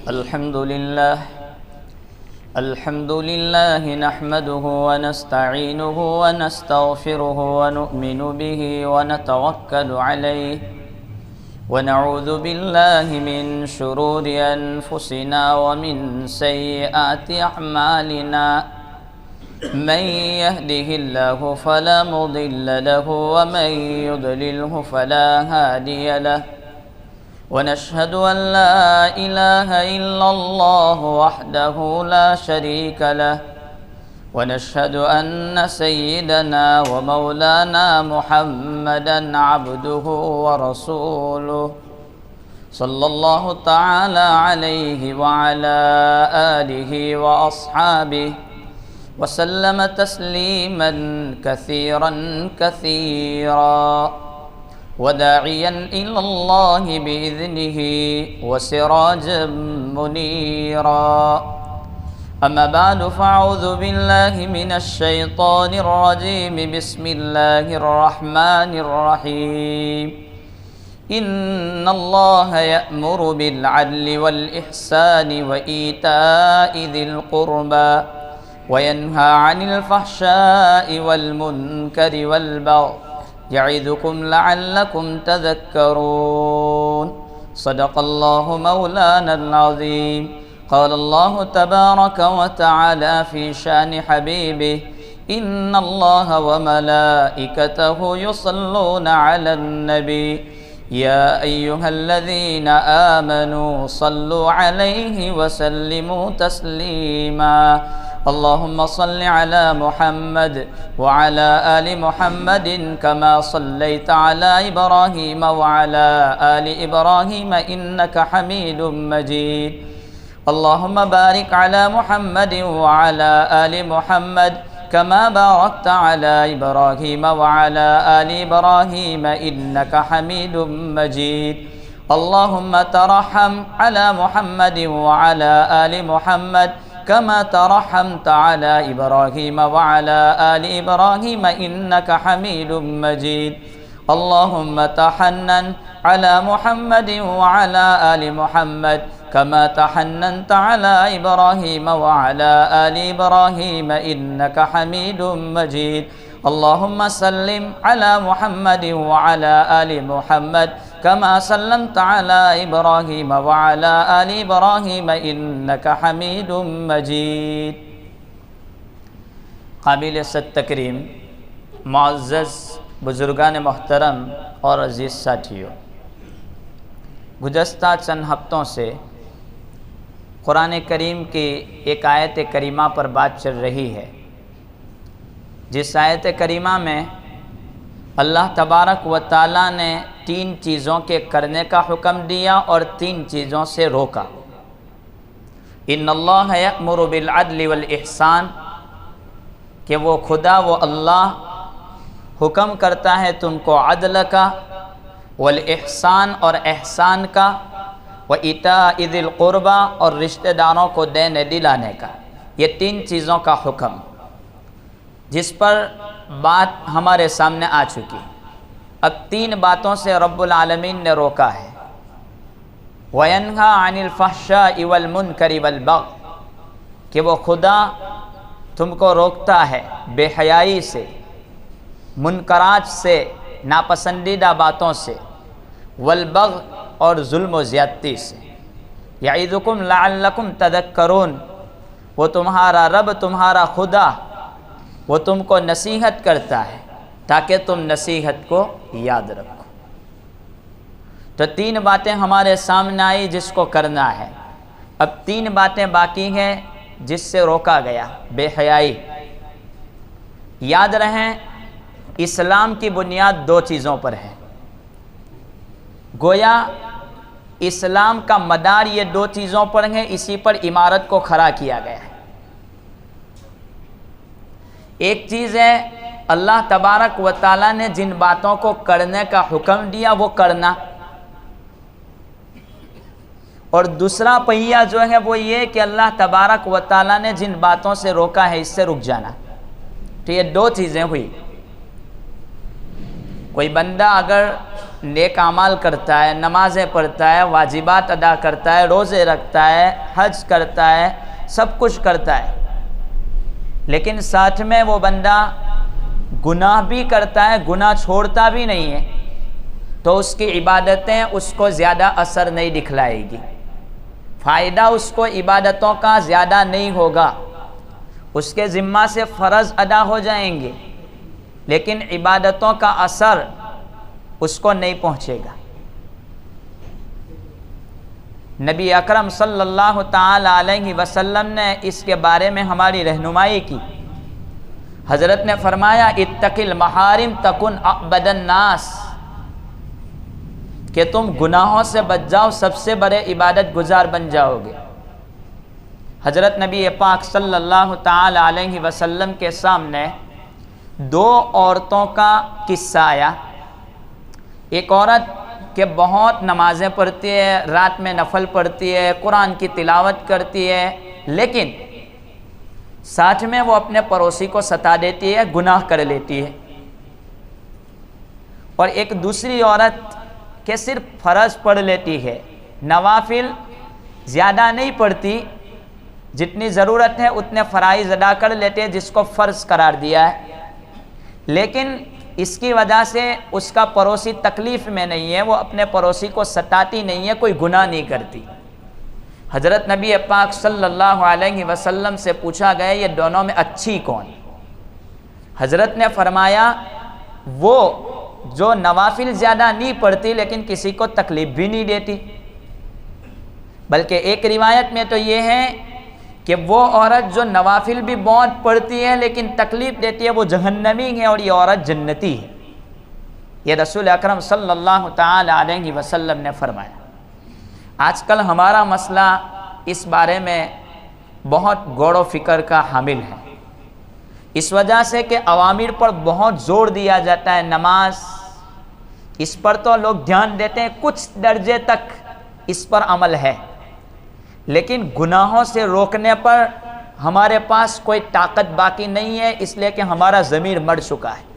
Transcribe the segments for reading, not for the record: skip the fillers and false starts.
الحمد لله نحمده ونستعينه ونستغفره ونؤمن به ونتوكل عليه ونعوذ بالله من شرور أنفسنا ومن سيئات أعمالنا من يهده الله فلا مضل له ومن يضلله فلا هادي له ونشهد أن لا إله إلا الله وحده لا شريك له ونشهد أن سيدنا ومولانا محمدا عبده ورسوله صلى الله تعالى عليه وعلى آله وأصحابه وسلم تسليما كثيرا كثيرا وداعيا إلى الله بإذنه وسراجا منيرا أما بعد فأعوذ بالله من الشيطان الرجيم بسم الله الرحمن الرحيم إن الله يأمر بالعدل والإحسان وإيتاء ذي القربى وينهى عن الفحشاء والمنكر والبغي يعظكم لعلكم تذكرون صدق الله مولانا العظيم قال الله تبارك وتعالى في شأن حبيبه إن الله وملائكته يصلون على النبي يا أيها الذين آمنوا صلوا عليه وسلموا تسليما اللهم صل على محمد وعلى آل محمد كما صليت على إبراهيم وعلى آل إبراهيم إنك حميد مجيد اللهم بارك على محمد وعلى آل محمد كما باركت على إبراهيم وعلى آل إبراهيم إنك حميد مجيد اللهم ترحم على محمد وعلى آل محمد كما ترحمت على إبراهيم وعلى آل إبراهيم إنك حميد مجيد اللهم تحنن على محمد وعلى آل محمد كما تحننت على إبراهيم وعلى آل إبراهيم إنك حميد مجيد اللهم سلم على محمد وعلى آل محمد كما سلمت على إبراهيم وعلى آل إبراهيم إنك حميد مجيد قابل صد تکریم معزز بزرگان محترم اور عزیز ساتھیوں، گزشتہ چند ہفتوں سے قرآن کریم کی ایک آیت کریمہ پر بات چل رہی ہے، جس آیت کریمہ میں اللہ تبارک و تعالیٰ نے 3 چیزوں کے کرنے کا حکم دیا اور 3 چیزوں سے روکا۔ ان اللہ یأمر بالعدل والاحسان، کہ وہ خدا وہ اللہ حکم کرتا ہے تم کو عدل کا، والاحسان اور احسان کا، وإیتاء ذی القربى اور رشتہ داروں کو دینے دلانے کا۔ یہ 3 چیزوں کا حکم جس پر بات ہمارے سامنے آ چکی۔ اب 3 باتوں سے رب العالمین نے روکا ہے۔ وَيَنْهَى عَنِ الْفَحْشَاءِ وَالْمُنْكَرِ وَالْبَغْيِ، کہ وہ خدا تم کو روکتا ہے بے حیائی سے، منکرات سے، ناپسندیدہ باتوں سے، والبغی اور ظلم و زیادتی سے۔ یعظکم لعلکم تذکرون، وہ تمہارا رب تمہارا خدا وہ تم کو نصیحت کرتا ہے تاکہ تم نصیحت کو یاد رکھو۔ تو 3 باتیں ہمارے سامنے آئی جس کو کرنا ہے۔ اب 3 باتیں باقی ہیں جس سے روکا گیا، بے حیائی۔ یاد رہیں اسلام کی بنیاد 2 چیزوں پر ہے، گویا اسلام کا مدار یہ 2 چیزوں پر ہے، اسی پر عمارت کو کھڑا کیا گیا ہے۔ ایک چیز ہے اللہ تبارک و تعالیٰ نے جن باتوں کو کرنے کا حکم دیا وہ کرنا، اور دوسرا پہیہ جو ہے وہ یہ کہ اللہ تبارک و تعالیٰ نے جن باتوں سے روکا ہے اس سے رک جانا۔ تو یہ 2 چیزیں ہوئی۔ کوئی بندہ اگر نیک اعمال کرتا ہے، نمازیں پڑھتا ہے، واجبات ادا کرتا ہے، روزے رکھتا ہے، حج کرتا ہے، سب کچھ کرتا ہے، لیکن ساتھ میں وہ بندہ گناہ بھی کرتا ہے، گناہ چھوڑتا بھی نہیں ہے، تو اس کی عبادتیں اس کو زیادہ اثر نہیں دکھلائے گی، فائدہ اس کو عبادتوں کا زیادہ نہیں ہوگا، اس کے ذمہ سے فرض ادا ہو جائیں گے، لیکن عبادتوں کا اثر اس کو نہیں پہنچے گا۔ نبی اکرم صلی اللہ تعالی علیہ وسلم نے اس کے بارے میں ہماری رہنمائی کی۔ حضرت نے فرمایا اتق المحارم تکن اعبد الناس، کہ تم گناہوں سے بچ جاؤ، سب سے بڑے عبادت گزار بن جاؤ گے۔ حضرت نبی پاک صلی اللہ تعالی علیہ وسلم کے سامنے دو عورتوں کا قصہ آیا۔ ایک عورت کہ بہت نمازیں پڑھتی ہے، رات میں نفل پڑھتی ہے، قرآن کی تلاوت کرتی ہے، لیکن ساتھ میں وہ اپنے پڑوسی کو ستا دیتی ہے، گناہ کر لیتی ہے۔ اور ایک دوسری عورت کہ صرف فرض پڑھ لیتی ہے، نوافل زیادہ نہیں پڑھتی، جتنی ضرورت ہے اتنے فرائض ادا کر لیتے ہیں جس کو فرض قرار دیا ہے، لیکن اس کی وجہ سے اس کا پڑوسی تکلیف میں نہیں ہے، وہ اپنے پڑوسی کو ستاتی نہیں ہے، کوئی گناہ نہیں کرتی۔ حضرت نبی پاک صلی اللہ علیہ وسلم سے پوچھا گیا یہ دونوں میں اچھی کون؟ حضرت نے فرمایا وہ جو نوافل زیادہ نہیں پڑھتی لیکن کسی کو تکلیف بھی نہیں دیتی، بلکہ ایک روایت میں تو یہ ہے کہ وہ عورت جو نوافل بھی بہت پڑھتی ہے لیکن تکلیف دیتی ہے وہ جہنمی ہے اور یہ عورت جنتی ہے۔ یہ رسول اکرم صلی اللہ تعالی علیہ وسلم نے فرمایا۔ آج کل ہمارا مسئلہ اس بارے میں بہت غور و فکر کا حامل ہے، اس وجہ سے کہ اوامر پر بہت زور دیا جاتا ہے، نماز اس پر تو لوگ دھیان دیتے ہیں، کچھ درجے تک اس پر عمل ہے، لیکن گناہوں سے روکنے پر ہمارے پاس کوئی طاقت باقی نہیں ہے، اس لیے کہ ہمارا ضمیر مر چکا ہے۔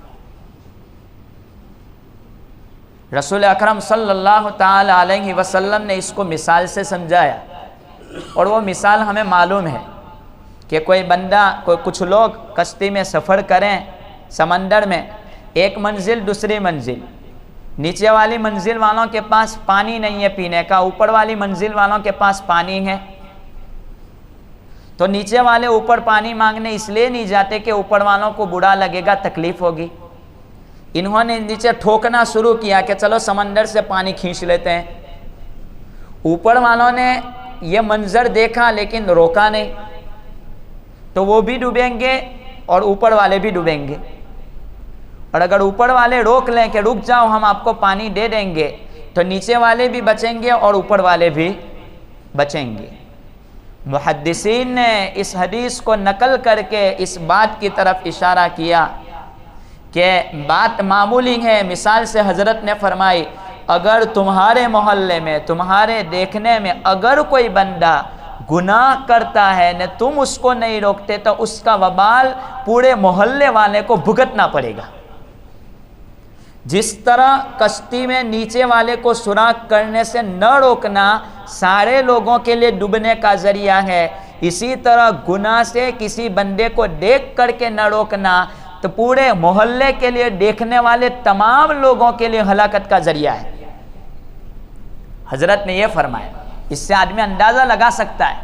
رسول اکرم صلی اللہ تعالی علیہ وسلم نے اس کو مثال سے سمجھایا، اور وہ مثال ہمیں معلوم ہے کہ کوئی بندہ کچھ لوگ کشتی میں سفر کریں سمندر میں، ایک منزل دوسری منزل، نیچے والی منزل والوں کے پاس پانی نہیں ہے پینے کا، اوپر والی منزل والوں کے پاس پانی ہے، تو نیچے والے اوپر پانی مانگنے اس لیے نہیں جاتے کہ اوپر والوں کو برا لگے گا، تکلیف ہوگی، انہوں نے نیچے ٹھوکنا شروع کیا کہ چلو سمندر سے پانی کھینچ لیتے ہیں۔ اوپر والوں نے یہ منظر دیکھا لیکن روکا نہیں، تو وہ بھی ڈوبیں گے اور اوپر والے بھی ڈوبیں گے، اور اگر اوپر والے روک لیں کہ رک جاؤ ہم آپ کو پانی دے دیں گے تو نیچے والے بھی بچیں گے اور اوپر والے بھی بچیں گے۔ محدثین نے اس حدیث کو نقل کر کے اس بات کی طرف اشارہ کیا کہ بات معمولی ہے۔ مثال سے حضرت نے فرمائی اگر تمہارے محلے میں تمہارے دیکھنے میں اگر کوئی بندہ گناہ کرتا ہے نہ تم اس کو نہیں روکتے تو اس کا وبال پورے محلے والے کو بھگتنا پڑے گا۔ جس طرح کشتی میں نیچے والے کو سوراخ کرنے سے نہ روکنا سارے لوگوں کے لیے ڈوبنے کا ذریعہ ہے، اسی طرح گناہ سے کسی بندے کو دیکھ کر کے نہ روکنا تو پورے محلے کے لیے دیکھنے والے تمام لوگوں کے لیے ہلاکت کا ذریعہ ہے۔ حضرت نے یہ فرمایا، اس سے آدمی اندازہ لگا سکتا ہے۔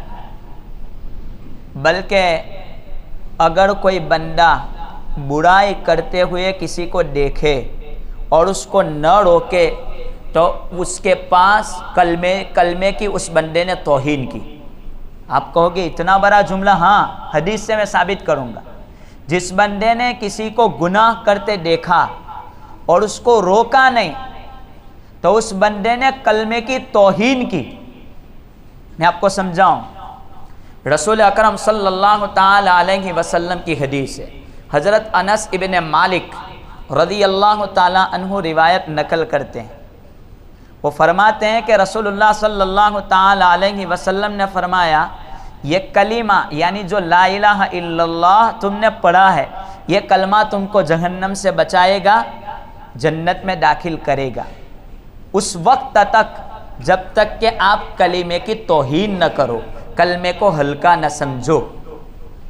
بلکہ اگر کوئی بندہ برائی کرتے ہوئے کسی کو دیکھے اور اس کو نہ روکے تو اس کے پاس کلمے کی اس بندے نے توہین کی۔ آپ کہو گے اتنا بڑا جملہ؟ ہاں، حدیث سے میں ثابت کروں گا۔ جس بندے نے کسی کو گناہ کرتے دیکھا اور اس کو روکا نہیں تو اس بندے نے کلمے کی توہین کی۔ میں آپ کو سمجھاؤں، رسول اکرم صلی اللہ تعالی علیہ وسلم کی حدیث ہے، حضرت انس ابن مالک رضی اللہ تعالی عنہ روایت نقل کرتے ہیں۔ وہ فرماتے ہیں کہ رسول اللہ صلی اللہ تعالی علیہ وسلم نے فرمایا یہ کلمہ یعنی جو لا الہ الا اللہ تم نے پڑھا ہے، یہ کلمہ تم کو جہنم سے بچائے گا، جنت میں داخل کرے گا۔ اس وقت تک جب تک کہ آپ کلمے کی توہین نہ کرو، کلمے کو ہلکا نہ سمجھو۔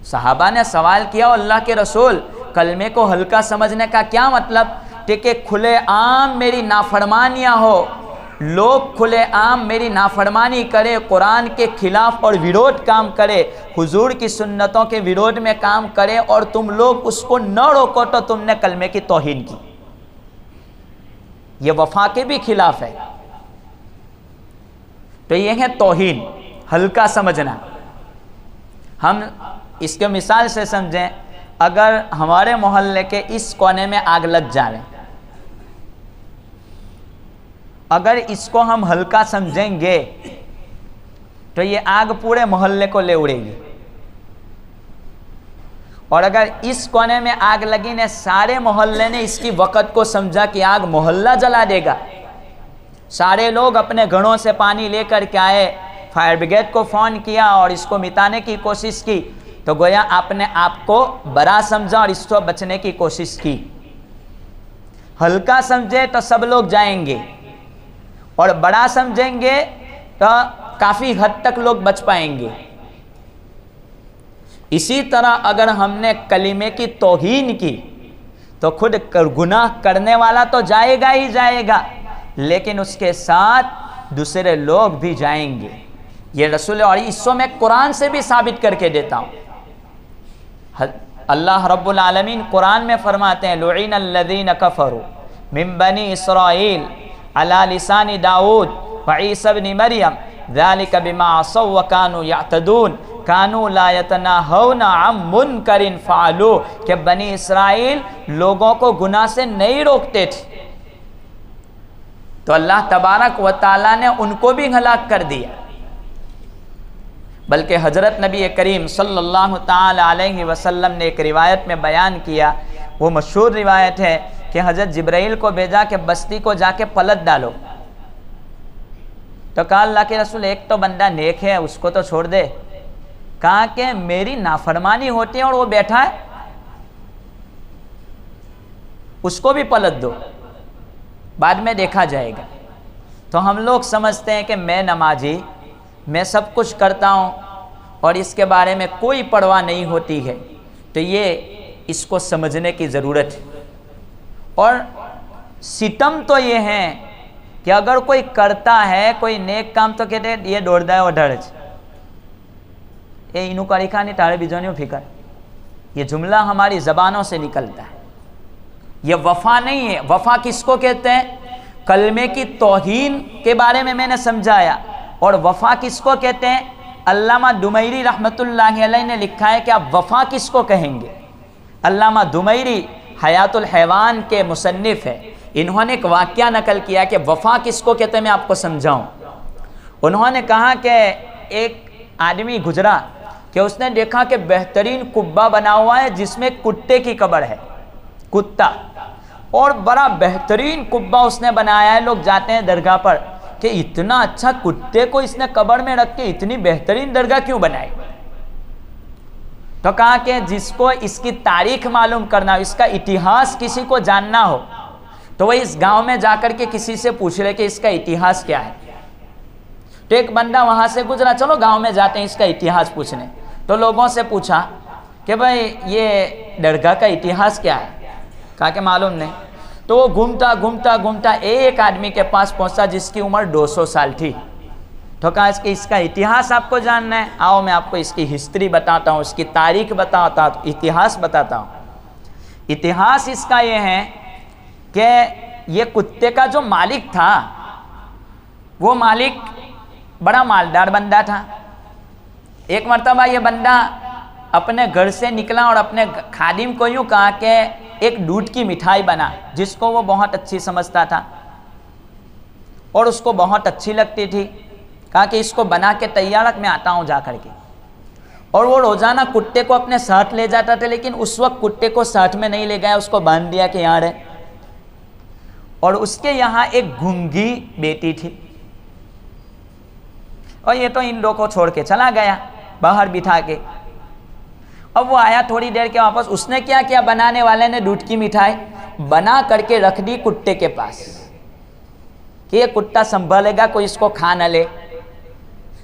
صحابہ نے سوال کیا اللہ کے رسول کلمے کو ہلکا سمجھنے کا کیا مطلب؟ کہ کھلے عام میری نافرمانیاں ہو، لوگ کھلے عام میری نافرمانی کرے، قرآن کے خلاف اور ویروڈ کام کرے، حضور کی سنتوں کے ویروڈ میں کام کرے، اور تم لوگ اس کو نہ روکو تو تم نے کلمے کی توہین کی۔ یہ وفا کے بھی خلاف ہے۔ تو یہ ہے توہین، ہلکا سمجھنا۔ ہم اس کے مثال سے سمجھیں، اگر ہمارے محلے کے اس کونے میں آگ لگ جائے، اگر اس کو ہم ہلکا سمجھیں گے تو یہ آگ پورے محلے کو لے اڑے گی، اور اگر اس کونے میں آگ لگی نے سارے محلے نے اس کی وقت کو سمجھا کہ آگ محلہ جلا دے گا، سارے لوگ اپنے گھڑوں سے پانی لے کر کے آئے، فائر بریگیڈ کو فون کیا اور اس کو مٹانے کی کوشش کی، تو گویا آپ نے آپ کو بڑا سمجھا اور اس کو بچنے کی کوشش کی۔ ہلکا سمجھے تو سب لوگ جائیں گے، اور بڑا سمجھیں گے تو کافی حد تک لوگ بچ پائیں گے۔ اسی طرح اگر ہم نے کلمے کی توہین کی تو خود گناہ کرنے والا تو جائے گا ہی جائے گا، لیکن اس کے ساتھ دوسرے لوگ بھی جائیں گے۔ یہ رسول، اور اس کو میں قرآن سے بھی ثابت کر کے دیتا ہوں۔ اللہ رب العالمین قرآن میں فرماتے ہیں لعن الذین کفروا من بنی اسرائیل علی لسان داؤد وعیسی ابن مریم ذلک بما عصوا وکانوا یعتدون کانوا لا یتناہون عن منکر فعلوہ، کہ بنی اسرائیل لوگوں کو گناہ سے نہیں روکتے تھے، تو اللہ تبارک و تعالیٰ نے ان کو بھی ہلاک کر دیا۔ بلکہ حضرت نبی کریم صلی اللہ تعالی علیہ وسلم نے ایک روایت میں بیان کیا، وہ مشہور روایت ہے کہ حضرت جبرائیل کو بھیجا کہ بستی کو جا کے پلٹ ڈالو، تو کہا اللہ کے رسول ایک تو بندہ نیک ہے اس کو تو چھوڑ دے، کہا کہ میری نافرمانی ہوتی ہے اور وہ بیٹھا ہے، اس کو بھی پلٹ دو، بعد میں دیکھا جائے گا۔ تو ہم لوگ سمجھتے ہیں کہ میں نمازی، میں سب کچھ کرتا ہوں اور اس کے بارے میں کوئی پرواہ نہیں ہوتی ہے، تو یہ اس کو سمجھنے کی ضرورت ہے۔ اور ستم تو یہ ہے کہ اگر کوئی کرتا ہے کوئی نیک کام تو کہتے ہیں یہ دوڑتا ہے وہ ڈرج، یہ انہوں کا رکھا نہیں تارے بیجونیوں فکر، یہ جملہ ہماری زبانوں سے نکلتا ہے۔ یہ وفا نہیں ہے۔ وفا کس کو کہتے ہیں؟ کلمے کی توہین کے بارے میں نے سمجھایا۔ اور وفا کس کو کہتے ہیں؟ علامہ دمیری رحمۃ اللہ علیہ نے لکھا ہے کہ آپ وفا کس کو کہیں گے۔ علامہ دمیری حیات الحیوان کے مصنف ہے، انہوں نے ایک واقعہ نقل کیا کہ وفا کس کو کہتے ہیں، میں آپ کو سمجھاؤں۔ انہوں نے کہا کہ ایک آدمی گزرا کہ اس نے دیکھا کہ بہترین قبہ بنا ہوا ہے جس میں کتے کی قبر ہے، کتا، اور بڑا بہترین قبہ اس نے بنایا ہے۔ لوگ جاتے ہیں درگاہ پر کہ اتنا اچھا کتے کو اس نے قبر میں رکھ کے اتنی بہترین درگاہ کیوں بنائی؟ تو کہا کہ جس کو اس کی تاریخ معلوم کرنا ہو، اس کا اتہاس کسی کو جاننا ہو، تو وہ اس گاؤں میں جا کر کے کسی سے پوچھ لے کہ اس کا اتہاس کیا ہے۔ تو ایک بندہ وہاں سے گزرا، چلو گاؤں میں جاتے ہیں اس کا اتہاس پوچھنے۔ تو لوگوں سے پوچھا کہ بھائی یہ درگاہ کا اتہاس کیا ہے؟ کہا کہ معلوم نہیں۔ تو وہ گھومتا ایک آدمی کے پاس پہنچا جس کی عمر 200 سال تھی۔ تو کہا اس کا اتہاس آپ کو جاننا ہے؟ آؤ میں آپ کو اس کی ہسٹری بتاتا ہوں، اس کی تاریخ بتاتا ہوں، اتہاس بتاتا ہوں۔ اتہاس اس کا یہ ہے کہ یہ کتے کا جو مالک تھا وہ مالک بڑا مالدار بندہ تھا۔ ایک مرتبہ یہ بندہ اپنے گھر سے نکلا اور اپنے خادم کو یوں کہا کہ ایک دودھ کی مٹھائی بنا، جس کو وہ بہت اچھی سمجھتا تھا اور اس کو بہت اچھی لگتی تھی۔ کہا کہ اس کو بنا کے تیار رکھ، میں آتا ہوں جا کر کے۔ اور وہ روزانہ کتے کو اپنے ساتھ لے جاتا تھا، لیکن اس وقت کتے کو ساتھ میں نہیں لے گیا، اس کو باندھ دیا کہ یہاں رہے۔ اور اس کے یہاں ایک گونگی بیٹی تھی، اور یہ تو ان لوگوں کو چھوڑ کے چلا گیا باہر بٹھا کے۔ اب وہ آیا تھوڑی دیر کے واپس، اس نے کیا کیا، بنانے والے نے دودھ کی مٹھائی بنا کر کے رکھ دی کتے کے پاس کہ یہ کتا سنبھالے گا کوئی اس کو کھا نہ لے،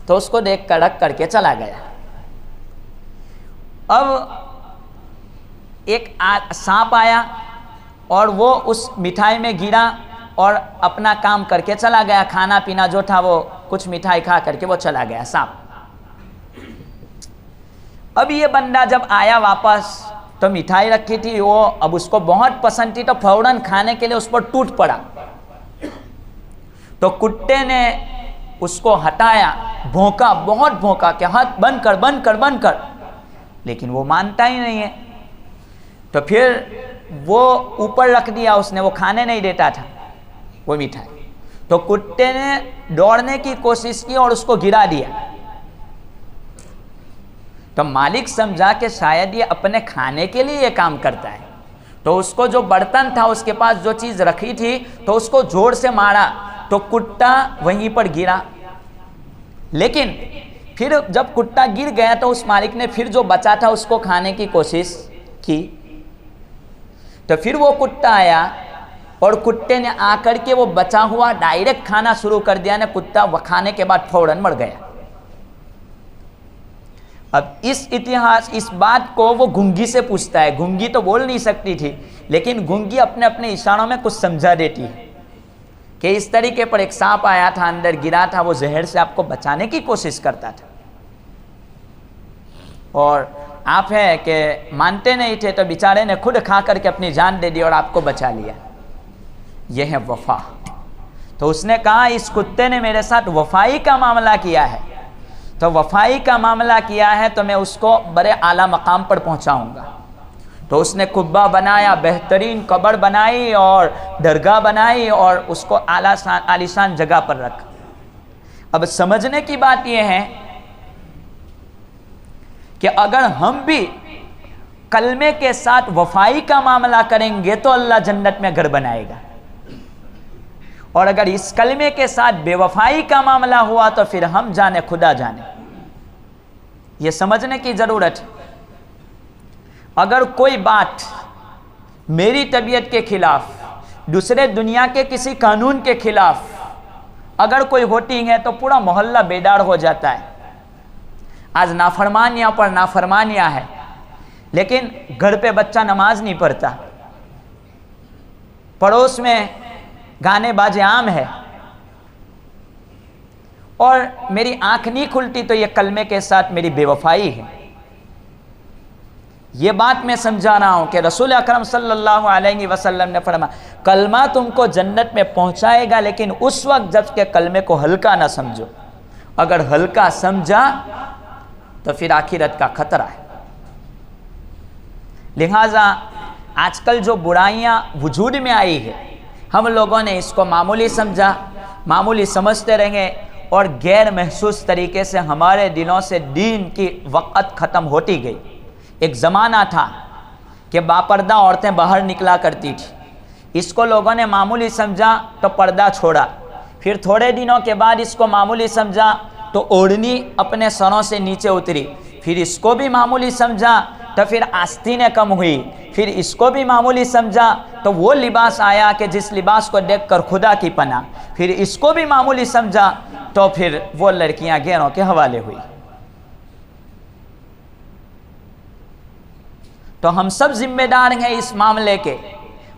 تو اس کو دیکھ کر رکھ کر کے چلا گیا۔ اب ایک سانپ آیا اور وہ اس مٹھائی میں گرا اور اپنا کام کر کے چلا گیا، کھانا پینا جو تھا وہ کچھ مٹھائی کھا کر کے وہ چلا گیا سانپ۔ اب یہ بندہ جب آیا واپس تو مٹھائی رکھی تھی، وہ اب اس کو بہت پسند تھی تو فوراً کھانے کے لیے اس پر ٹوٹ پڑا، تو کتے نے اس کو ہٹایا، بھونکا، بہت بھونکا کہ ہاتھ بند کر بند کر بند کر، لیکن وہ مانتا ہی نہیں ہے۔ تو پھر وہ اوپر رکھ دیا اس نے، وہ کھانے نہیں دیتا تھا وہ مٹھائی، تو کتے نے دوڑنے کی کوشش کی اور اس کو گرا دیا۔ تو مالک سمجھا کہ شاید یہ اپنے کھانے کے لیے یہ کام کرتا ہے، تو اس کو جو برتن تھا اس کے پاس جو چیز رکھی تھی تو اس کو زور سے مارا، تو کتا وہیں پر گرا۔ لیکن پھر جب کتا گر گیا تو اس مالک نے پھر جو بچا تھا اس کو کھانے کی کوشش کی، تو پھر وہ کتا آیا اور کتے نے آ کر کے وہ بچا ہوا ڈائریکٹ کھانا شروع کر دیا، کتا وہ کھانے کے بعد فوراً مر گیا۔ اب اس بات کو وہ گونگی سے پوچھتا ہے، گونگی تو بول نہیں سکتی تھی لیکن گونگی اپنے اپنے اشاروں میں کچھ سمجھا دیتی ہے کہ اس طریقے پر ایک سانپ آیا تھا، اندر گرا تھا، وہ زہر سے آپ کو بچانے کی کوشش کرتا تھا، اور آپ ہے کہ مانتے نہیں تھے تو بیچارے نے خود کھا کر کے اپنی جان دے دی اور آپ کو بچا لیا۔ یہ ہے وفا۔ تو اس نے کہا اس کتے نے میرے ساتھ وفائی کا معاملہ کیا ہے، تو وفائی کا معاملہ کیا ہے تو میں اس کو بڑے اعلیٰ مقام پر پہنچاؤں گا۔ تو اس نے قبہ بنایا، بہترین قبر بنائی اور درگاہ بنائی اور اس کو عالیشان جگہ پر رکھا۔ اب سمجھنے کی بات یہ ہے کہ اگر ہم بھی کلمے کے ساتھ وفائی کا معاملہ کریں گے تو اللہ جنت میں گھر بنائے گا، اور اگر اس کلمے کے ساتھ بے وفائی کا معاملہ ہوا تو پھر ہم جانے خدا جانے۔ یہ سمجھنے کی ضرورت ہے۔ اگر کوئی بات میری طبیعت کے خلاف، دوسرے دنیا کے کسی قانون کے خلاف اگر کوئی ہوتی ہے تو پورا محلہ بیدار ہو جاتا ہے۔ آج نافرمانیاں پر نافرمانیاں ہے، لیکن گھر پہ بچہ نماز نہیں پڑھتا، پڑوس میں گانے باجے عام ہے، اور میری آنکھ نہیں کھلتی تو یہ کلمے کے ساتھ میری بے وفائی ہے۔ یہ بات میں سمجھا رہا ہوں کہ رسول اکرم صلی اللہ علیہ وسلم نے فرمایا کلمہ تم کو جنت میں پہنچائے گا، لیکن اس وقت جب کہ کلمے کو ہلکا نہ سمجھو۔ اگر ہلکا سمجھا تو پھر آخرت کا خطرہ ہے۔ لہٰذا آج کل جو برائیاں وجود میں آئی ہے، ہم لوگوں نے اس کو معمولی سمجھا، معمولی سمجھتے رہے، اور غیر محسوس طریقے سے ہمارے دلوں سے دین کی وقت ختم ہوتی گئی۔ ایک زمانہ تھا کہ باپردہ عورتیں باہر نکلا کرتی تھی، اس کو لوگوں نے معمولی سمجھا تو پردہ چھوڑا، پھر تھوڑے دنوں کے بعد اس کو معمولی سمجھا تو اوڑھنی اپنے سروں سے نیچے اتری، پھر اس کو بھی معمولی سمجھا تو پھر آستینیں کم ہوئی، پھر اس کو بھی معمولی سمجھا تو وہ لباس آیا کہ جس لباس کو دیکھ کر خدا کی پناہ، پھر اس کو بھی معمولی سمجھا تو پھر وہ لڑکیاں غیروں کے حوالے ہوئی۔ تو ہم سب ذمہ دار ہیں اس معاملے کے،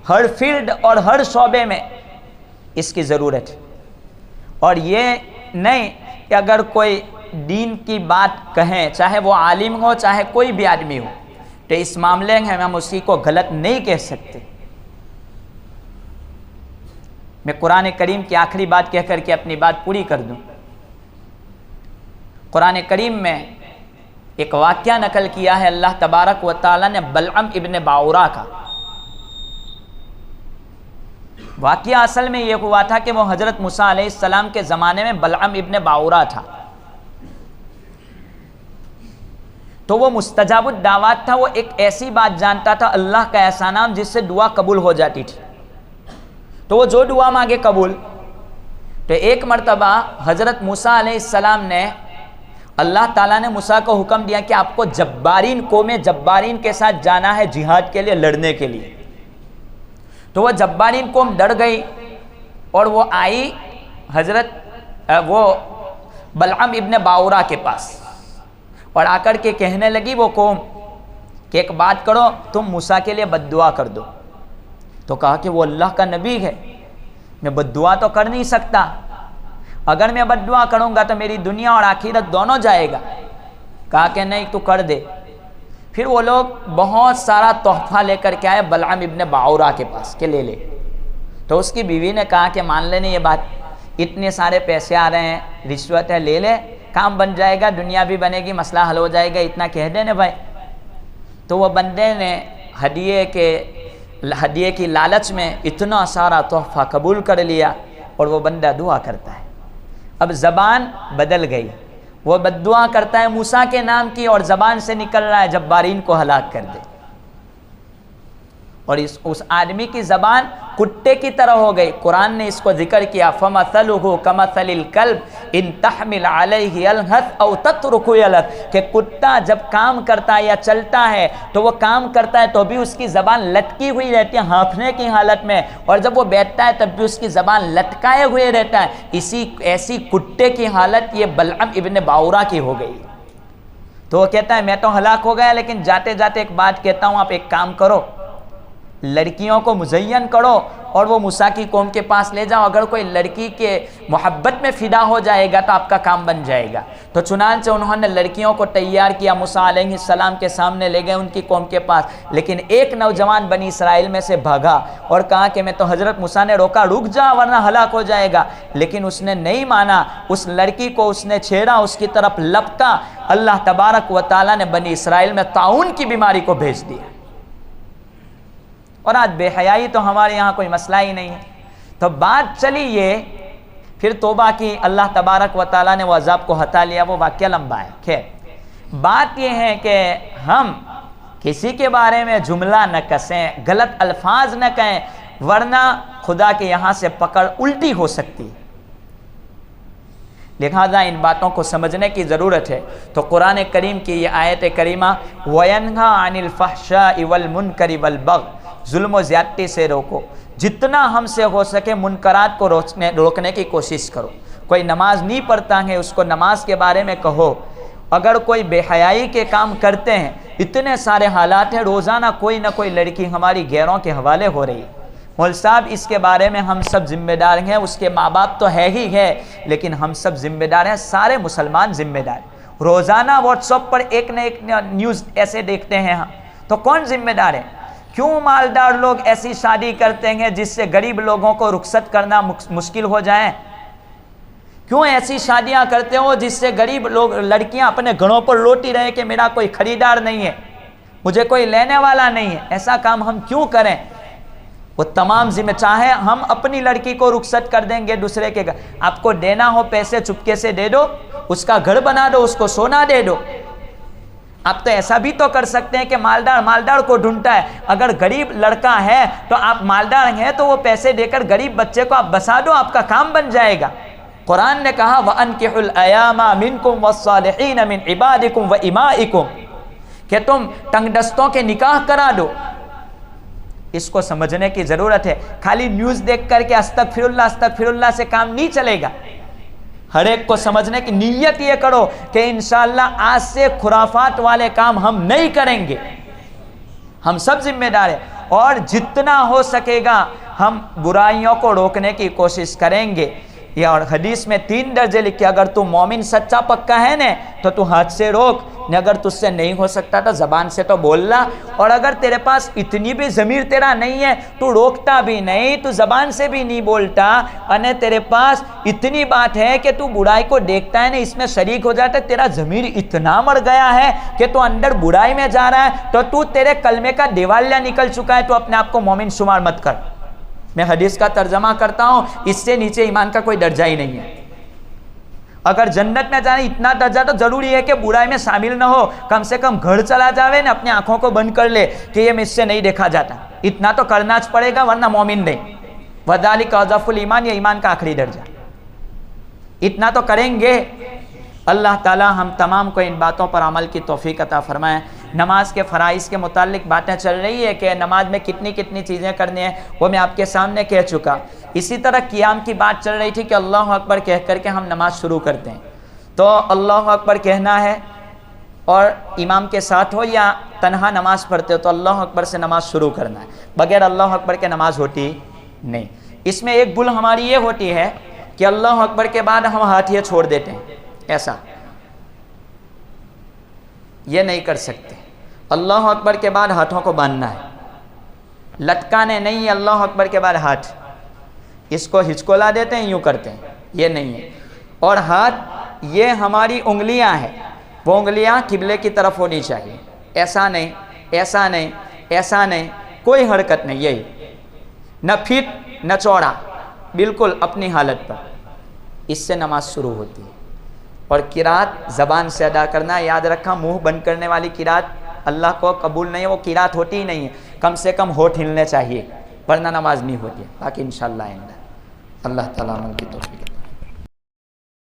ہر فیلڈ اور ہر شعبے میں اس کی ضرورت ہے، اور یہ نہیں کہ اگر کوئی دین کی بات کہیں، چاہے وہ عالم ہو چاہے کوئی بھی آدمی ہو، تو اس معاملے میں ہم اسی کو غلط نہیں کہہ سکتے۔ میں قرآن کریم کی آخری بات کہہ کر کے اپنی بات پوری کر دوں۔ قرآن کریم میں ایک واقعہ نقل کیا ہے اللہ تبارک و تعالیٰ نے بلعم ابن باورا کا۔ واقعہ اصل میں یہ ہوا تھا کہ وہ حضرت موسیٰ علیہ السلام کے زمانے میں بلعم ابن باورا تھا، تو وہ مستجاب الدعوات تھا، وہ ایک ایسی بات جانتا تھا، اللہ کا ایسا نام جس سے دعا قبول ہو جاتی تھی، تو وہ جو دعا مانگے قبول۔ تو ایک مرتبہ حضرت موسیٰ علیہ السلام نے، اللہ تعالیٰ نے موسیٰ کو حکم دیا کہ آپ کو جبارین قوم جبارین کے ساتھ جانا ہے جہاد کے لیے، لڑنے کے لیے۔ تو وہ جبارین قوم ڈر گئی اور وہ آئی وہ بلعم ابن باورا کے پاس اور آ کر کے کہنے لگی وہ قوم کہ ایک بات کرو، تم موسیٰ کے لیے بد دعا کر دو۔ تو کہا کہ وہ اللہ کا نبی ہے، میں بد دعا تو کر نہیں سکتا، اگر میں بد دعا کروں گا تو میری دنیا اور آخرت دونوں جائے گا۔ کہا کہ نہیں، تو کر دے۔ پھر وہ لوگ بہت سارا تحفہ لے کر کے آئے بلعم ابن باورا کے پاس کہ لے لے۔ تو اس کی بیوی نے کہا کہ مان لینے یہ بات، اتنے سارے پیسے آ رہے ہیں، رشوت ہے، لے لے، کام بن جائے گا، دنیا بھی بنے گی، مسئلہ حل ہو جائے گا، اتنا کہہ دینے بھائی۔ تو وہ بندے نے ہدیے کی لالچ میں اتنا سارا تحفہ قبول کر لیا، اور وہ بندہ دعا کرتا ہے۔ اب زبان بدل گئی، وہ بد دعا کرتا ہے موسیٰ کے نام کی، اور زبان سے نکل رہا ہے جبارین کو ہلاک کر دے، اور اس آدمی کی زبان کتے کی طرح ہو گئی۔ قرآن نے اس کو ذکر کیا، فَمَثَلُهُ كَمَثَلِ الْكَلْبِ إِن تَحْمِلْ عَلَيْهِ يَلْهَثْ أَوْ تَتْرُكْهُ يَلْهَثْ، کہ کتا جب کام کرتا ہے یا چلتا ہے تو وہ کام کرتا ہے تو بھی اس کی زبان لٹکی ہوئی رہتی ہے ہانفنے کی حالت میں، اور جب وہ بیٹھتا ہے تب بھی اس کی زبان لٹکائے ہوئے رہتا ہے۔ ایسی کتے کی حالت یہ بلعم ابن باورا کی ہو گئی۔ تو وہ کہتا ہے میں تو ہلاک ہو گیا، لیکن جاتے جاتے ایک بات کہتا ہوں، آپ ایک کام کرو، لڑکیوں کو مزین کرو اور وہ موسیٰ کی قوم کے پاس لے جاؤ، اگر کوئی لڑکی کے محبت میں فدا ہو جائے گا تو آپ کا کام بن جائے گا۔ تو چنانچہ انہوں نے لڑکیوں کو تیار کیا، موسیٰ علیہ السلام کے سامنے لے گئے ان کی قوم کے پاس، لیکن ایک نوجوان بنی اسرائیل میں سے بھاگا اور کہا کہ میں تو حضرت موسیٰ نے روکا، رک جا ورنہ ہلاک ہو جائے گا، لیکن اس نے نہیں مانا، اس لڑکی کو اس نے چھیڑا، اس کی طرف لپکا، اللہ تبارک و تعالیٰ نے بنی اسرائیل میں طاعون کی بیماری کو بھیج دیا۔ اور آج بے حیائی تو ہمارے یہاں کوئی مسئلہ ہی نہیں ہے۔ تو بات چلی یہ، پھر توبہ کی، اللہ تبارک و تعالیٰ نے وہ عذاب کو ہٹا لیا، وہ واقعہ لمبا ہے۔ خیر، بات یہ ہے کہ ہم کسی کے بارے میں جملہ نہ کسیں، غلط الفاظ نہ کہیں، ورنہ خدا کے یہاں سے پکڑ الٹی ہو سکتی ہے۔ لہذا ان باتوں کو سمجھنے کی ضرورت ہے۔ تو قرآن کریم کی یہ آیت کریمہ وَيَنْهَا عَنِ الْفَحْشَاءِ وَالْمُنْكَرِ وَالْبَغْيِ، ظلم و زیادتی سے روکو، جتنا ہم سے ہو سکے منکرات کو روکنے کی کوشش کرو۔ کوئی نماز نہیں پڑھتا ہے اس کو نماز کے بارے میں کہو، اگر کوئی بے حیائی کے کام کرتے ہیں، اتنے سارے حالات ہیں، روزانہ کوئی نہ کوئی لڑکی ہماری غیروں کے حوالے ہو رہی ہے۔ مول صاحب اس کے بارے میں ہم سب ذمہ دار ہیں، اس کے ماں باپ تو ہے ہی ہے، لیکن ہم سب ذمہ دار ہیں، سارے مسلمان ذمہ دار۔ روزانہ واٹس ایپ پر ایک نہ ایک نیوز ایسے دیکھتے ہیں ہم، تو کون ذمہ دار ہے؟ کیوں مالدار لوگ ایسی شادی کرتے ہیں جس سے غریب لوگوں کو رخصت کرنا مشکل ہو جائے؟ کیوں ایسی شادیاں کرتے ہو جس سے غریب لوگ لڑکیاں اپنے گھروں پر لوٹی رہے کہ میرا کوئی خریدار نہیں ہے، مجھے کوئی لینے والا نہیں ہے؟ ایسا کام ہم کیوں کریں؟ وہ تمام ذمہ، چاہے ہم اپنی لڑکی کو رخصت کر دیں گے دوسرے کے گھر، آپ کو دینا ہو پیسے چپکے سے دے دو، اس کا گھر بنا دو، اس کو سونا دے دو۔ آپ تو ایسا بھی تو کر سکتے ہیں کہ مالدار کو ڈھونڈتا ہے، اگر غریب لڑکا ہے تو آپ مالدار ہیں تو وہ پیسے دے کر غریب بچے کو آپ بسا دو، آپ کا کام بن جائے گا۔ قرآن نے کہا وَأَنْكِحُوا الْأَيَامَ مِنْكُمْ وَالصَّالِحِينَ مِنْ عِبَادِكُمْ وَإِمَائِكُمْ، کہ تم تنگ دستوں کے نکاح کرا دو۔ اس کو سمجھنے کی ضرورت ہے، خالی نیوز دیکھ کر کے استغفر اللہ سے کام نہیں چلے گا۔ ہر ایک کو سمجھنے کی نیت یہ کرو کہ انشاءاللہ آج سے خرافات والے کام ہم نہیں کریں گے، ہم سب ذمہ دار ہیں، اور جتنا ہو سکے گا ہم برائیوں کو روکنے کی کوشش کریں گے۔ یہ اور حدیث میں 3 درجے لکھے، اگر تو مومن سچا پکا ہے نا تو تو ہاتھ سے روک، اگر تجھ سے نہیں ہو سکتا تو زبان سے تو بولنا، اور اگر تیرے پاس اتنی بھی ضمیر تیرا نہیں ہے، تو روکتا بھی نہیں، تو زبان سے بھی نہیں بولتا، اور تیرے پاس اتنی بات ہے کہ تو برائی کو دیکھتا ہے نا، اس میں شریک ہو جاتا ہے، تیرا ضمیر اتنا مر گیا ہے کہ تو اندر برائی میں جا رہا ہے، تو تیرے کلمے کا دیوالیہ نکل چکا ہے، تو اپنے آپ کو مومن شمار مت کر۔ میں حدیث کا ترجمہ کرتا ہوں، اس سے نیچے ایمان کا کوئی درجہ ہی نہیں ہے۔ اگر جنت میں جانے اتنا درجہ تو ضروری ہے کہ برائی میں شامل نہ ہو، کم سے کم گھر چلا جاوے نا، اپنی آنکھوں کو بند کر لے کہ یہ مجھ سے نہیں دیکھا جاتا، اتنا تو کرنا پڑے گا، ورنہ مومن نہیں۔ وَذَلِكَ أَضْعَفُ الْإِيمَانِ، یہ ایمان کا آخری درجہ، اتنا تو کریں گے۔ اللہ تعالی ہم تمام کو ان باتوں پر عمل کی توفیق عطا فرمائے۔ نماز کے فرائض کے متعلق باتیں چل رہی ہے کہ نماز میں کتنی کتنی چیزیں کرنی ہیں، وہ میں آپ کے سامنے کہہ چکا۔ اسی طرح قیام کی بات چل رہی تھی کہ اللہ اکبر کہہ کر کے ہم نماز شروع کرتے ہیں، تو اللہ اکبر کہنا ہے، اور امام کے ساتھ ہو یا تنہا نماز پڑھتے ہو تو اللہ اکبر سے نماز شروع کرنا ہے، بغیر اللہ اکبر کے نماز ہوتی نہیں۔ اس میں ایک بھول ہماری یہ ہوتی ہے کہ اللہ اکبر کے بعد ہم ہاتھیے چھوڑ دیتے ہیں، ایسا یہ نہیں کر سکتے۔ اللہ اکبر کے بعد ہاتھوں کو باندھنا ہے، لٹکانے نہیں، اللہ اکبر کے بعد ہاتھ اس کو ہچکولا دیتے ہیں، یوں کرتے ہیں، یہ نہیں ہے۔ اور ہاتھ یہ ہماری انگلیاں ہیں، وہ انگلیاں قبلے کی طرف ہونی چاہیے، ایسا نہیں، ایسا نہیں، ایسا نہیں، کوئی حرکت نہیں، یہی نہ پھٹ نہ چوڑا، بالکل اپنی حالت پر، اس سے نماز شروع ہوتی ہے۔ اور قرات زبان سے ادا کرنا، یاد رکھا منہ بند کرنے والی قرات اللہ کو قبول نہیں ہے، وہ قرات ہوتی ہی نہیں ہے، کم سے کم ہونٹ ہلنے چاہیے ورنہ نماز نہیں ہوتی ہے۔ باقی انشاءاللہ اللہ تعالیٰ عمل کی توفیق۔